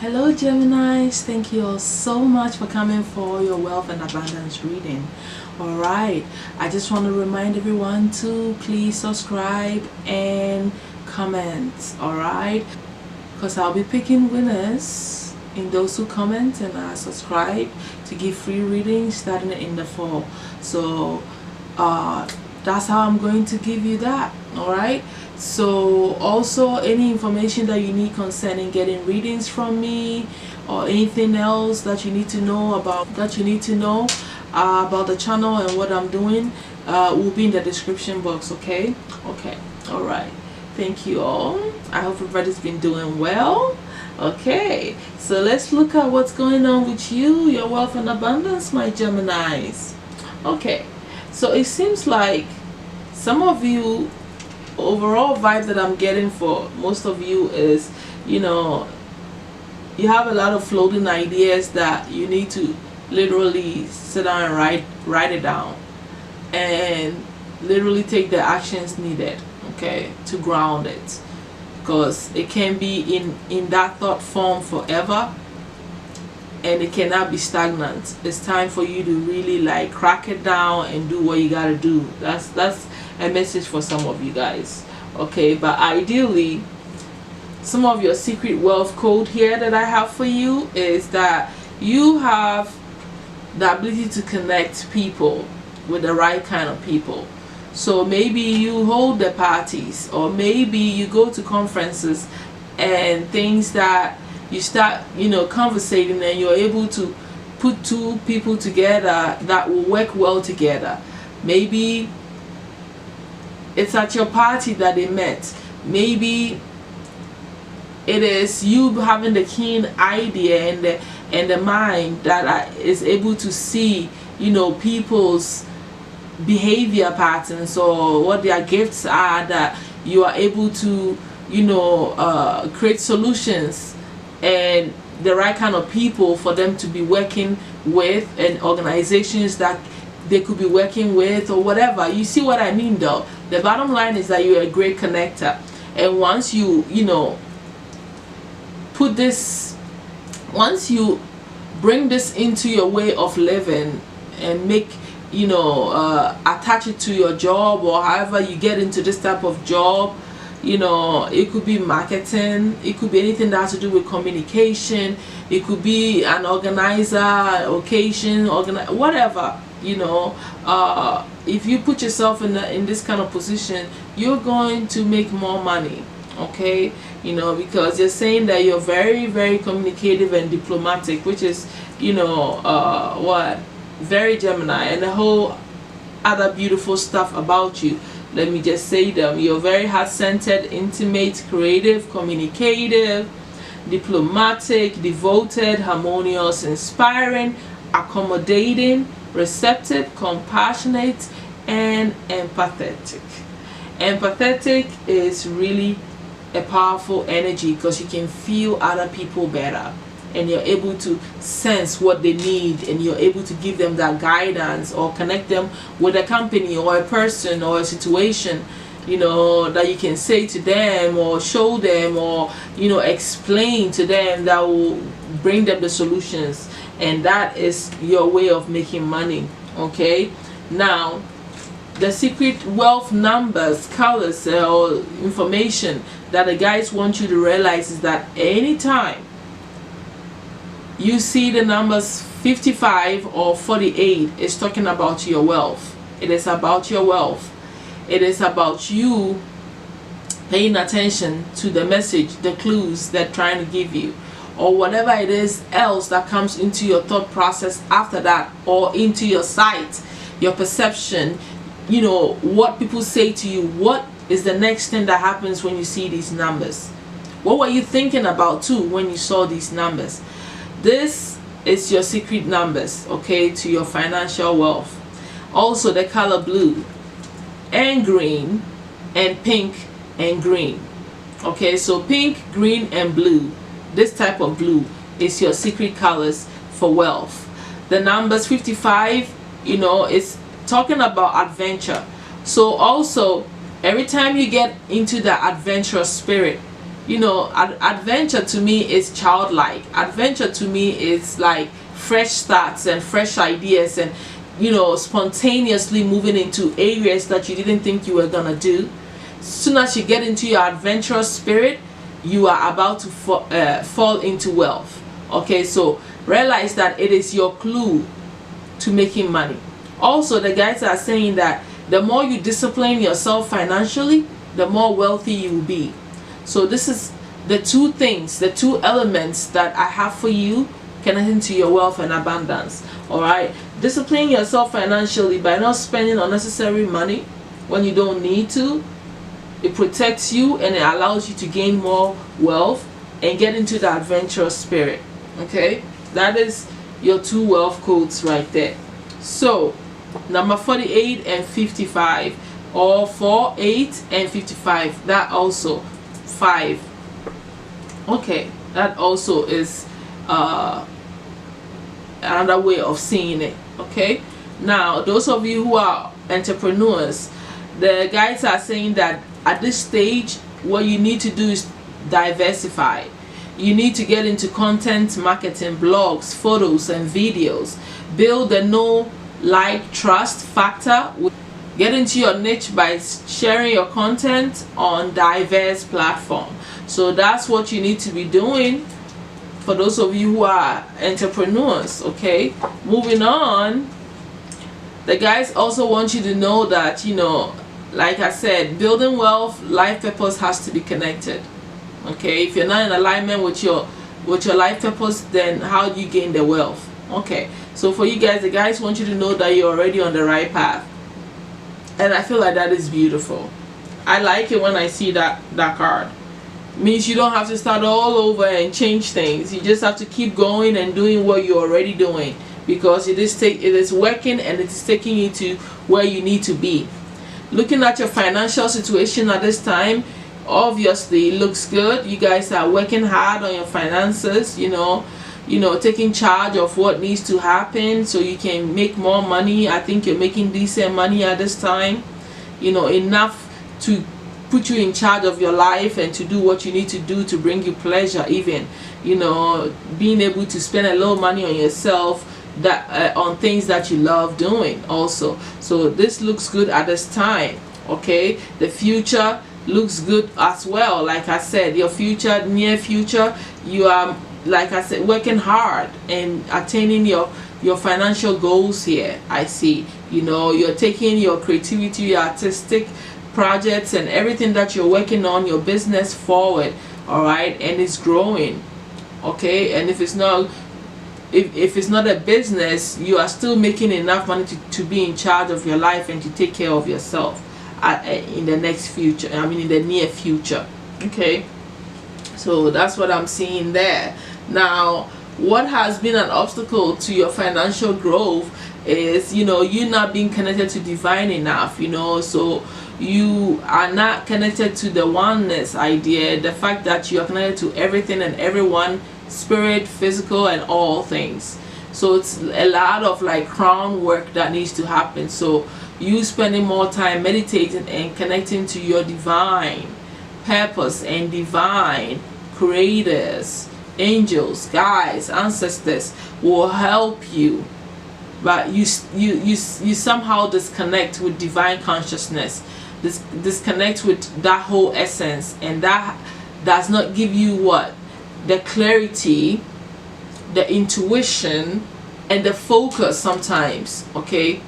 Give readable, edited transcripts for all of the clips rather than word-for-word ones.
Hello Geminis, thank you all so much for coming for your wealth and abundance reading. Alright, I just want to remind everyone to please subscribe and comment, alright, because I'll be picking winners in those who comment and are subscribed to give free readings starting in the fall. So that's how I'm going to give you that. Alright, so also any information that you need concerning getting readings from me or anything else that you need to know about about the channel and what I'm doing will be in the description box. Okay, alright, thank you all. I hope everybody's been doing well. Okay, so let's look at what's going on with you, your wealth and abundance, my Geminis. Okay, so it seems like some of you, overall vibe that I'm getting for most of you is, you have a lot of floating ideas that you need to literally sit down and write it down and literally take the actions needed, okay, to ground it, because it can be in that thought form forever and it cannot be stagnant. It's time for you to really like crack it down and do what you gotta do. That's a message for some of you guys. Okay, but ideally some of your secret wealth code here that I have for you is that you have the ability to connect people with the right kind of people. So maybe you hold the parties, or maybe you go to conferences and things that you start conversating, and you're able to put two people together that will work well together. Maybe it's at your party that they met. Maybe it is you having the keen idea and the mind that is able to see people's behavior patterns or what their gifts are, that you are able to create solutions and the right kind of people for them to be working with, and organizations that they could be working with, or whatever. You see what I mean though? The bottom line is that you're a great connector, and once you bring this into your way of living and make attach it to your job, or however you get into this type of job, it could be marketing, it could be anything that has to do with communication, it could be an organizer, occasion, whatever. If you put yourself in this kind of position, you're going to make more money. Okay, because you're saying that you're very, very communicative and diplomatic, which is very Gemini, and the whole other beautiful stuff about you. Let me just say them. You're very heart-centered, intimate, creative, communicative, diplomatic, devoted, harmonious, inspiring, accommodating, receptive, compassionate, and empathetic. Empathetic is really a powerful energy because you can feel other people better, and you're able to sense what they need, and you're able to give them that guidance or connect them with a company or a person or a situation that you can say to them or show them or explain to them, that will bring them the solutions, and that is your way of making money. Okay, now the secret wealth numbers, colors, or information that the guys want you to realize is that anytime you see the numbers 55 or 48, it's talking about your wealth. It is about your wealth. It is about you paying attention to the message, the clues they're trying to give you, or whatever it is else that comes into your thought process after that, or into your sight, your perception, what people say to you. What is the next thing that happens when you see these numbers? What were you thinking about too when you saw these numbers? This is your secret numbers, okay, to your financial wealth. Also the color blue and green and pink and green. Okay, so pink, green, and blue, this type of blue is your secret colors for wealth. The numbers 55, it's talking about adventure. So also every time you get into the adventurous spirit, you know, adventure to me is childlike. Adventure to me is like fresh starts and fresh ideas, and you know, spontaneously moving into areas that you didn't think you were gonna do. Soon as you get into your adventurous spirit, you are about to fall into wealth. Okay, so realize that it is your clue to making money. Also, the guys are saying that the more you discipline yourself financially, the more wealthy you will be. So this is the two things, the two elements that I have for you connecting to your wealth and abundance. All right, discipline yourself financially by not spending unnecessary money when you don't need to. It protects you and it allows you to gain more wealth and get into the adventurous spirit. Okay, that is your two wealth codes right there. So number 48 and 55, or 4, 8 and 55, that also 5. Okay, that also is another way of seeing it. Okay, now those of you who are entrepreneurs, the guys are saying that at this stage what you need to do is diversify. You need to get into content marketing, blogs, photos and videos. Build the know, like, trust factor. Get into your niche by sharing your content on diverse platforms. So that's what you need to be doing for those of you who are entrepreneurs. Okay, moving on, the guys also want you to know that, you know, like I said, building wealth, life purpose has to be connected. Okay, if you're not in alignment with your life purpose, then how do you gain the wealth? Okay, so for you guys, the guys want you to know that you're already on the right path, and I feel like that is beautiful. I like it when I see that card. Means you don't have to start all over and change things. You just have to keep going and doing what you're already doing, because it is working and it is taking you to where you need to be. Looking at your financial situation at this time, obviously it looks good. You guys are working hard on your finances, you know, taking charge of what needs to happen so you can make more money. I think you're making decent money at this time, you know, enough to put you in charge of your life and to do what you need to do to bring you pleasure, even, you know, being able to spend a little money on yourself, that on things that you love doing also. So this looks good at this time. Okay, the future looks good as well. Like I said, your future, near future, you are, like I said, working hard and attaining your financial goals here. I see, you know, you're taking your creativity, your artistic projects and everything that you're working on, your business forward. All right, and it's growing. Okay, and if it's not a business, you are still making enough money to be in charge of your life and to take care of yourself in the next future, I mean in the near future. Okay, so that's what I'm seeing there. Now, what has been an obstacle to your financial growth is, you know, you not being connected to divine enough, you know. So you are not connected to the oneness idea, the fact that you are connected to everything and everyone, spirit, physical and all things. So it's a lot of like crown work that needs to happen. So you spending more time meditating and connecting to your divine purpose and divine creators, angels, guides, ancestors will help you. But you somehow disconnect with divine consciousness, disconnect with that whole essence, and that does not give you what? The clarity, the intuition, and the focus sometimes, okay,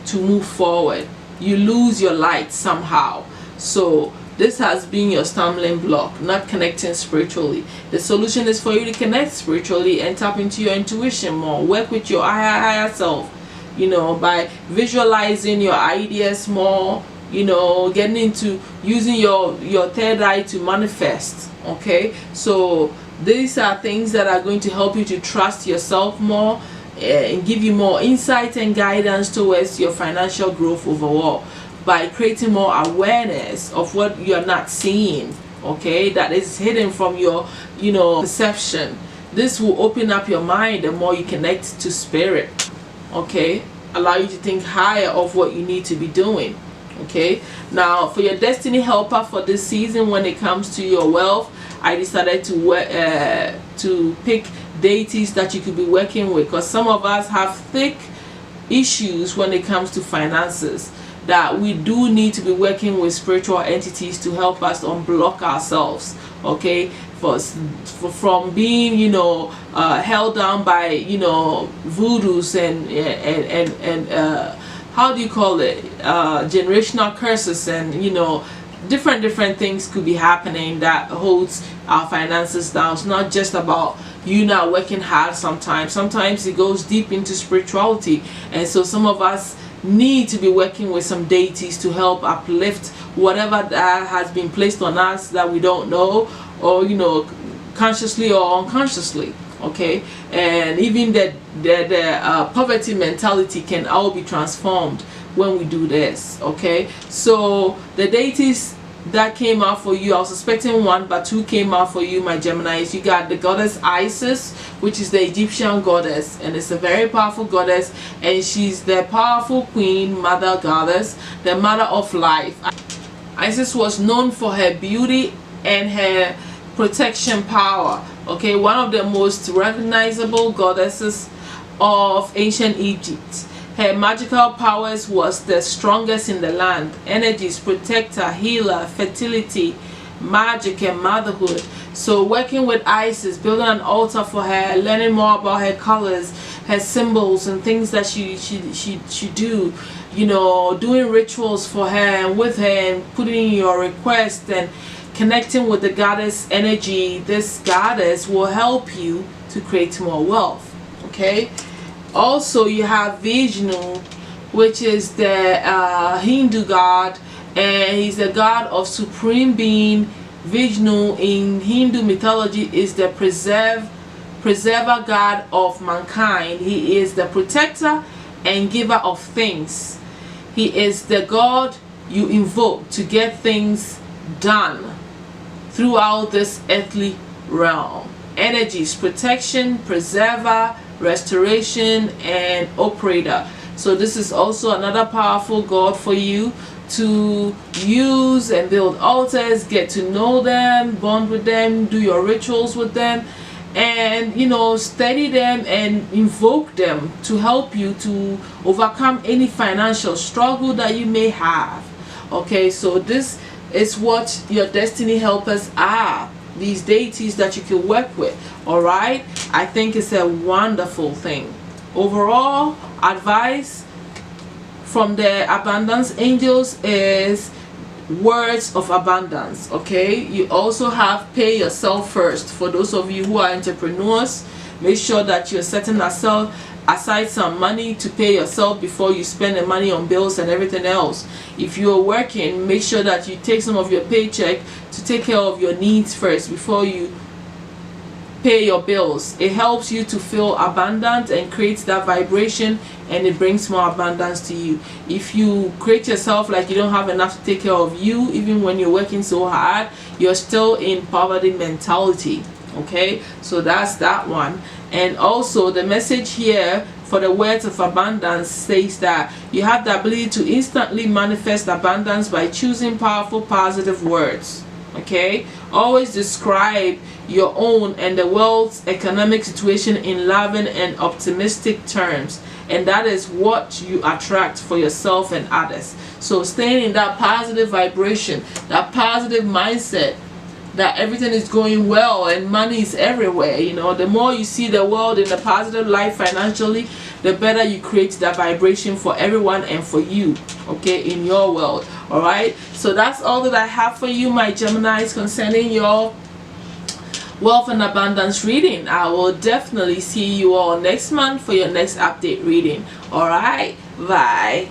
to move forward. You lose your light somehow. So this has been your stumbling block, not connecting spiritually. The solution is for you to connect spiritually and tap into your intuition more. Work with your higher self, you know, by visualizing your ideas more, you know, getting into using your third eye to manifest. Okay, so these are things that are going to help you to trust yourself more and give you more insight and guidance towards your financial growth overall, by creating more awareness of what you're not seeing, okay, that is hidden from your, you know, perception. This will open up your mind the more you connect to spirit, okay, allow you to think higher of what you need to be doing. Okay, now for your destiny helper for this season, when it comes to your wealth, I decided to pick deities that you could be working with, because some of us have thick issues when it comes to finances, that we do need to be working with spiritual entities to help us unblock ourselves, okay, from being, you know, held down by, you know, voodoos and how do you call it, generational curses, and, you know, different things could be happening that holds our finances down. It's not just about you not working hard. Sometimes it goes deep into spirituality, and so some of us need to be working with some deities to help uplift whatever that has been placed on us that we don't know, or, you know, consciously or unconsciously, okay. And even the poverty mentality can all be transformed when we do this, okay. So the deities that came out for you, I was expecting one, but two came out for you, my Geminis. You got the goddess Isis, which is the Egyptian goddess, and it's a very powerful goddess, and she's the powerful queen, mother goddess, the mother of life. Isis was known for her beauty and her protection power, okay. One of the most recognizable goddesses of ancient Egypt. Her magical powers was the strongest in the land. Energies, protector, healer, fertility, magic, and motherhood. So working with Isis, building an altar for her, learning more about her colors, her symbols, and things that she do, you know, doing rituals for her and with her, and putting your request and connecting with the goddess energy. This goddess will help you to create more wealth, okay. Also, you have Vishnu, which is the Hindu god, and he's the god of supreme being. Vishnu in Hindu mythology is the preserver god of mankind. He is the protector and giver of things. He is the god you invoke to get things done throughout this earthly realm. Energies, protection, preserver, restoration, and operator. So this is also another powerful god for you to use and build altars, get to know them, bond with them, do your rituals with them, and, you know, study them and invoke them to help you to overcome any financial struggle that you may have, okay. So this is what your destiny helpers are, these deities that you can work with, all right. I think it's a wonderful thing. Overall advice from the abundance angels is words of abundance, okay. You also have pay yourself first. For those of you who are entrepreneurs, make sure that you're setting aside some money to pay yourself before you spend the money on bills and everything else. If you're working, make sure that you take some of your paycheck to take care of your needs first before you pay your bills. It helps you to feel abundant and creates that vibration, and it brings more abundance to you. If you create yourself like you don't have enough to take care of you, even when you're working so hard, you're still in poverty mentality, okay. So that's that one. And also the message here for the words of abundance says that you have the ability to instantly manifest abundance by choosing powerful positive words, okay. Always describe your own and the world's economic situation in loving and optimistic terms, and that is what you attract for yourself and others. So staying in that positive vibration, that positive mindset, that everything is going well and money is everywhere. You know, the more you see the world in a positive light financially, the better you create that vibration for everyone and for you, okay, in your world. All right, so that's all that I have for you, my Geminis, concerning your wealth and abundance reading. I will definitely see you all next month for your next update reading. All right, bye.